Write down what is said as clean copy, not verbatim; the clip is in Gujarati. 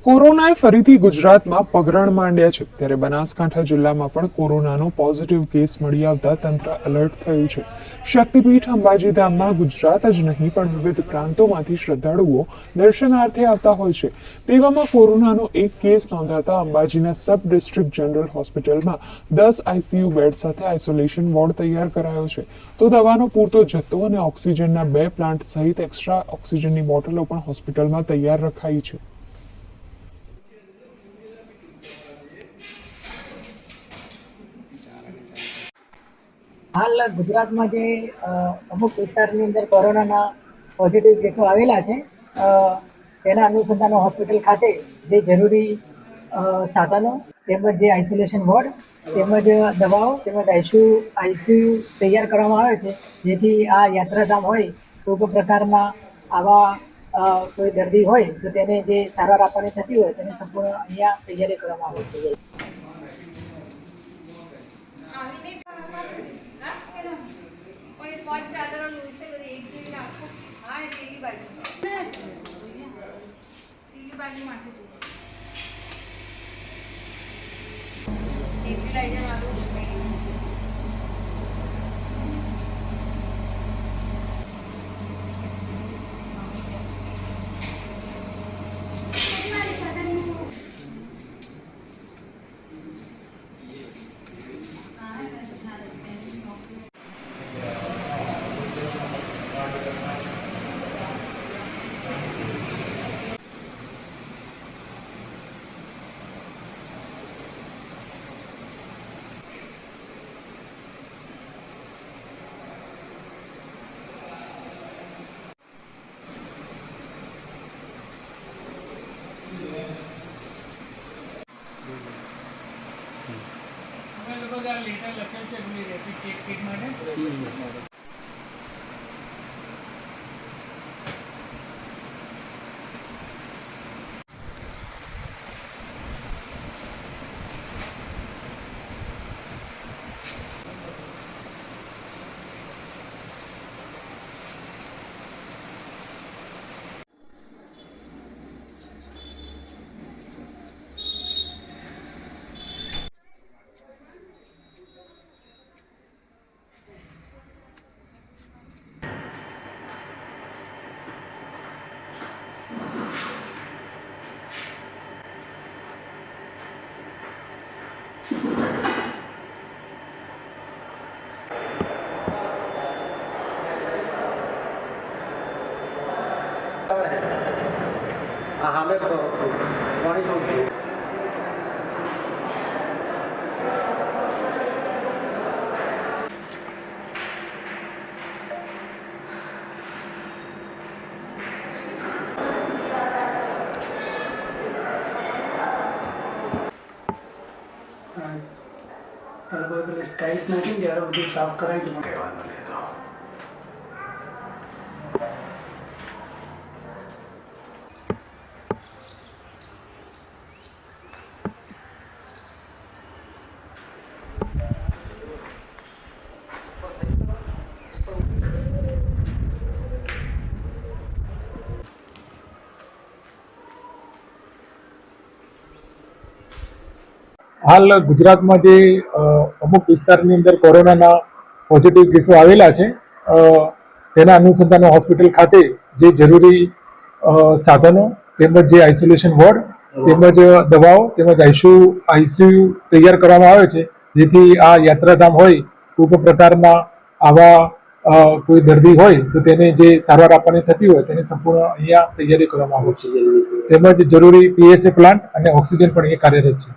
કોરોનાએ ફરીથી ગુજરાતમાં પગરણ માંડ્યા છે ત્યારે બનાસકાંઠા જિલ્લામાં પણ કોરોનાનો પોઝિટિવ કેસ મળી આવતા તંત્ર એલર્ટ થયું છે। શક્તિપીઠ અંબાજી ધામમાં ગુજરાત જ નહીં પણ વિવિધ પ્રાંતોમાંથી શ્રદ્ધાળુઓ દર્શનાર્થે આવતા હોય છે। તેવામાં કોરોનાનો એક કેસ નોંધાતા અંબાજીના સબ ડિસ્ટ્રિક્ટ જનરલ હોસ્પિટલમાં 10 આઈસીયુ બેડ સાથે આઇસોલેશન વોર્ડ તૈયાર કરાયો છે, તો દવાનો પૂરતો જથ્થો અને ઓક્સિજનના 2 પ્લાન્ટ સહિત એક્સ્ટ્રા ઓક્સિજનની બોટલો પણ હોસ્પિટલમાં તૈયાર રખાઈ છે। હાલ ગુજરાતમાં જે અમુક વિસ્તારની અંદર કોરોનાના પોઝિટિવ કેસો આવેલા છે, તેના અનુસંધાને હોસ્પિટલ ખાતે જે જરૂરી સાધનો તેમજ જે આઇસોલેશન વોર્ડ તેમજ દવાઓ તેમજ આઈસીયુ તૈયાર કરવામાં આવે છે, જેથી આ યાત્રાધામ હોય કોઈ પ્રકારમાં આવા કોઈ દર્દી હોય તો તેને જે સારવાર આપવાની થતી હોય તેને સંપૂર્ણ અહીંયા તૈયારી કરવામાં આવે છે। લેટર લખેલ છે રેપિડ ચેક કિટ માટે। हाँ मैं पानी छोड़ टाइल्स नाखी जरा બધું સાફ કરાય તો કહેવાનું નહીં તો હાલ ગુજરાતમાં જે અમુક વિસ્તારની અંદર કોરોનાના પોઝિટિવ કેસો આવેલા છે, તેના અનુસંધાને હોસ્પિટલ ખાતે જે જરૂરી સાધનો તેમજ જે આઇસોલેશન વોર્ડ તેમજ દવાઓ તેમજ આઈસીયુ તૈયાર કરવામાં આવે છે, જેથી આ યાત્રાધામ હોય કોઈ પણ પ્રકારના આવા કોઈ દર્દી હોય તો તેને જે સારવાર આપવાની થતી હોય તેને સંપૂર્ણ અહીંયા તૈયારી કરવામાં આવે છે, તેમજ જરૂરી પીએસએ પ્લાન્ટ અને ઓક્સિજન પણ અહીંયા કાર્યરત છે।